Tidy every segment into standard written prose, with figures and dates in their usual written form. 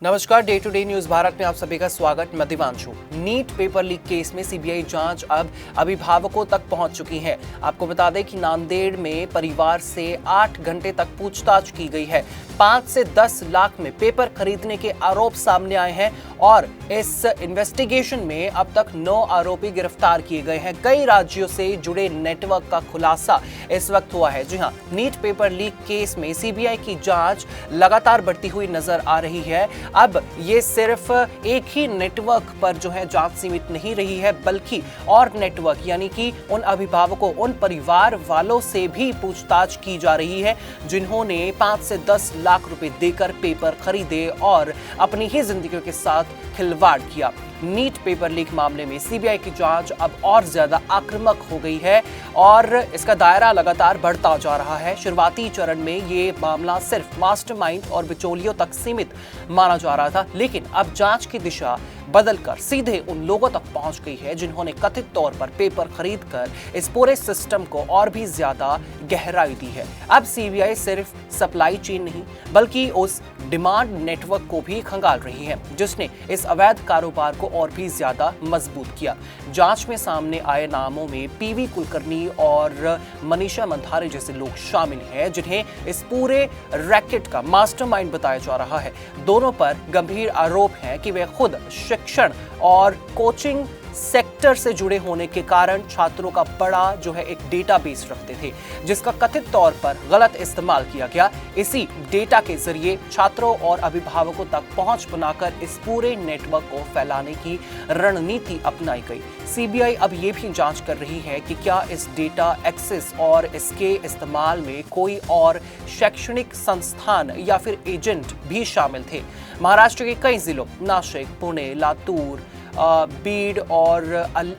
नमस्कार, day to day news Bharat में आप सभी का स्वागत। मैं Divanshu. NEET paper leak case में सीबीआई जांच अब अभिभावकों तक पहुंच चुकी है। आपको बता दें कि नांदेड़ में परिवार से 8 घंटे तक पूछताछ की गई है। 5 से 10 लाख में पेपर खरीदने के आरोप सामने आए हैं और इस इन्वेस्टिगेशन में अब तक 9 आरोपी गिरफ्तार किए गए हैं। कई राज्यों से जुड़े नेटवर्क का खुलासा इस वक्त हुआ है। जी हां, नीट पेपर लीक केस में सीबीआई की जांच लगातार बढ़ती हुई नजर आ रही है। अब ये सिर्फ एक ही नेटवर्क पर जो है जांच सीमित नहीं रही है, बल्कि और नेटवर्क यानी कि उन अभिभावकों, उन परिवार वालों से भी पूछताछ की जा रही है जिन्होंने 5 से 10 लाख रुपए देकर पेपर खरीदे और अपनी ही जिंदगी के साथ खिलवाड़ किया। नीट पेपर लीक मामले में सीबीआई की जांच अब और ज्यादा आक्रामक हो गई है और इसका दायरा लगातार बढ़ता जा रहा है। शुरुआती चरण में ये मामला सिर्फ मास्टरमाइंड और बिचौलियों तक सीमित माना जा रहा था, लेकिन अब जांच की दिशा बदलकर सीधे उन लोगों तक पहुंच गई है जिन्होंने कथित तौर पर पेपर खरीदकर इस पूरे सिस्टम को और भी ज्यादा गहराई दी है। अब सीबीआई सिर्फ सप्लाई चेन नहीं बल्कि उस डिमांड नेटवर्क को भी खंगाल रही है जिसने इस अवैध कारोबार को और भी ज्यादा मजबूत किया। जांच में सामने आए नामों में पीवी कुलकर्णी और मनीषा मंधारे जैसे लोग शामिल हैं जिन्हें इस पूरे रैकेट का मास्टरमाइंड बताया जा रहा है। दोनों पर गंभीर आरोप हैं कि वे खुद शिक्षण और कोचिंग सेक्टर से जुड़े होने के कारण छात्रों का बड़ा जो है एक डेटाबेस रखते थे जिसका कथित तौर पर गलत इस्तेमाल किया गया। इसी डेटा के जरिए छात्रों और अभिभावकों तक पहुंच बनाकर इस पूरे नेटवर्क को फैलाने की रणनीति अपनाई गई। सीबीआई अब ये भी जांच कर रही है कि क्या इस डेटा एक्सेस और इसके इस्तेमाल में कोई और शैक्षणिक संस्थान या फिर एजेंट भी शामिल थे। महाराष्ट्र के कई जिलों नासिक, पुणे, लातूर, बीड और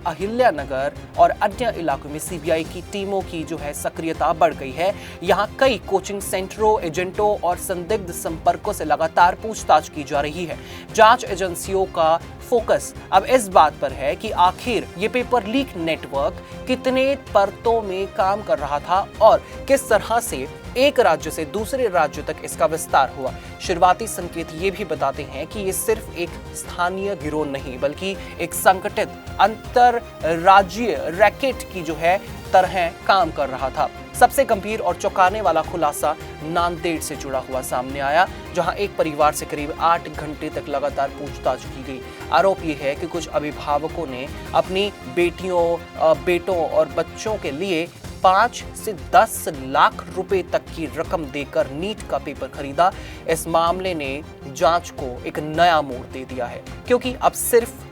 अहिल्यानगर और अन्य इलाकों में सीबीआई की टीमों की जो है सक्रियता बढ़ गई है। यहां कई कोचिंग सेंटरों, एजेंटों और संदिग्ध संपर्कों से लगातार पूछताछ की जा रही है। जांच एजेंसियों का फोकस अब इस बात पर है कि आखिर ये पेपर लीक नेटवर्क कितने परतों में काम कर रहा था और किस तरह से एक राज्य से दूसरे राज्य तक इसका विस्तार हुआ। शुरुआती संकेत ये भी बताते हैं कि ये सिर्फ एक स्थानीय गिरोह नहीं बल्कि एक संगठित अंतरराज्यीय रैकेट की जो है तरह काम कर रहा था। सबसे गंभीर और चौंकाने वाला खुलासा नांदेड़ से जुड़ा हुआ सामने आया, जहां एक परिवार से करीब 8 घंटे तक लगातार पूछताछ की गई। आरोप यह है कि कुछ अभिभावकों ने अपनी बेटियों, बेटों और बच्चों के लिए 5 से 10 लाख रुपए तक की रकम देकर नीट का पेपर खरीदा। इस मामले ने जांच को एक नया मोड़ दे दिया है, क्योंकि अब सिर्फ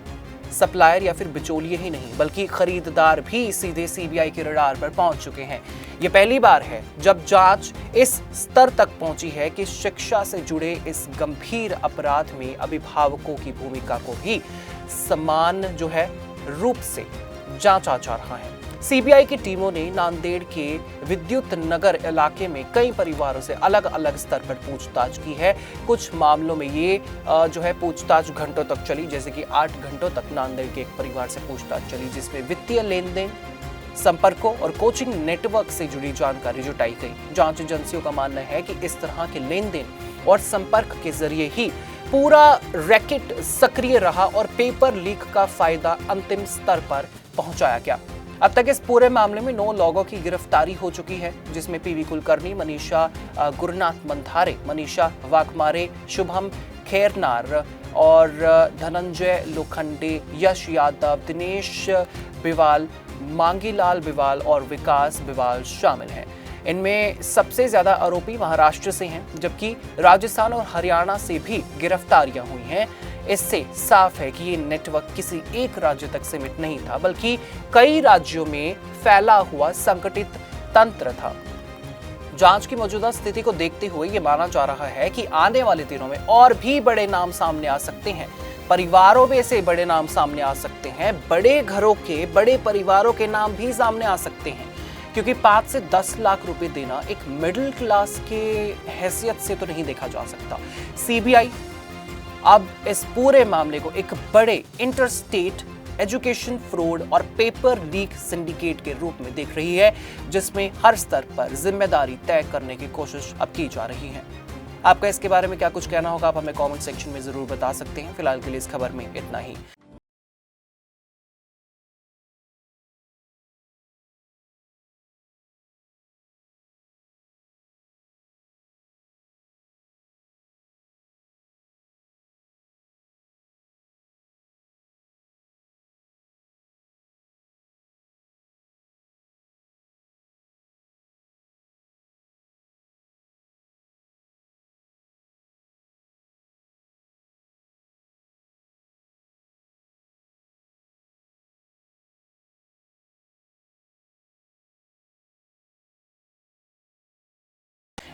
सप्लायर या फिर बिचौलिए ही नहीं बल्कि खरीदार भी सीधे सीबीआई के रडार पर पहुंच चुके हैं। ये पहली बार है जब जांच इस स्तर तक पहुंची है कि शिक्षा से जुड़े इस गंभीर अपराध में अभिभावकों की भूमिका को भी समान जो है रूप से जांचा जा रहा है। सीबीआई की टीमों ने नांदेड़ के विद्युत नगर इलाके में कई परिवारों से अलग अलग स्तर पर पूछताछ की है। कुछ मामलों में ये जो है पूछताछ घंटों तक चली, जैसे कि 8 घंटों तक नांदेड़ के एक परिवार से पूछताछ चली जिसमें वित्तीय लेन देन, संपर्कों और कोचिंग नेटवर्क से जुड़ी जानकारी जुटाई गई। जांच एजेंसियों का मानना है कि इस तरह के लेन देन और संपर्क के जरिए ही पूरा रैकेट सक्रिय रहा और पेपर लीक का फायदा अंतिम स्तर पर पहुंचाया गया। अब तक इस पूरे मामले में 9 लोगों की गिरफ्तारी हो चुकी है, जिसमें पीवी कुलकर्णी, मनीषा गुरुनाथ मंधारे, मनीषा वाघमारे, शुभम खेरनार और धनंजय लोखंडे, यश यादव, दिनेश बिवाल, मांगीलाल बिवाल और विकास बिवाल शामिल हैं। इनमें सबसे ज्यादा आरोपी महाराष्ट्र से हैं, जबकि राजस्थान और हरियाणा से भी गिरफ्तारियां हुई हैं। इससे साफ है कि ये नेटवर्क किसी एक राज्य तक सीमित नहीं था बल्कि कई राज्यों में फैला हुआ संगठित तंत्र था। जांच की मौजूदा स्थिति को देखते हुए ये माना जा रहा है कि आने वाले दिनों में और भी बड़े नाम सामने आ सकते हैं। परिवारों में से बड़े नाम सामने आ सकते हैं, बड़े घरों के, बड़े परिवारों के नाम भी सामने आ सकते हैं, क्योंकि 5 से 10 लाख रुपए देना एक मिडिल क्लास के हैसियत से तो नहीं देखा जा सकता। सीबीआई अब इस पूरे मामले को एक बड़े इंटरस्टेट एजुकेशन फ्रॉड और पेपर लीक सिंडिकेट के रूप में देख रही है, जिसमें हर स्तर पर जिम्मेदारी तय करने की कोशिश अब की जा रही है। आपका इसके बारे में क्या कुछ कहना होगा, आप हमें कमेंट सेक्शन में जरूर बता सकते हैं। फिलहाल के लिए इस खबर में इतना ही।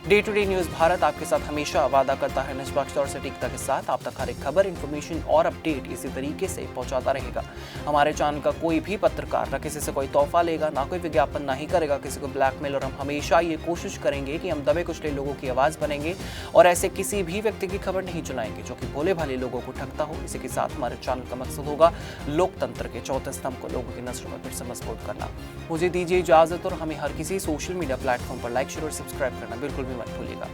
Day to day news Bharat आपके साथ हमेशा वादा करता है निष्पक्ष और सटीकता के साथ आप तक हर एक खबर, इन्फॉर्मेशन और अपडेट इसी तरीके से पहुंचाता रहेगा। हमारे चैनल का कोई भी पत्रकार न किसी से कोई तोहफा लेगा, ना कोई विज्ञापन, ना ही करेगा किसी को ब्लैकमेल, और हम हमेशा ये कोशिश करेंगे कि हम दबे कुचले लोगों की आवाज बनेंगे और ऐसे किसी भी व्यक्ति की खबर नहीं चुनाएंगे जो कि भोले भाले लोगों को ठगता हो। इसी के साथ हमारे चैनल का मकसद होगा लोकतंत्र के चौथे स्तंभ को लोगों की नजरों में फिर से मजबूत करना। मुझे दीजिए इजाजत और हमें हर किसी सोशल मीडिया प्लेटफॉर्म पर लाइक, शेयर और सब्सक्राइब करना बिल्कुल भी मत भूलिएगा।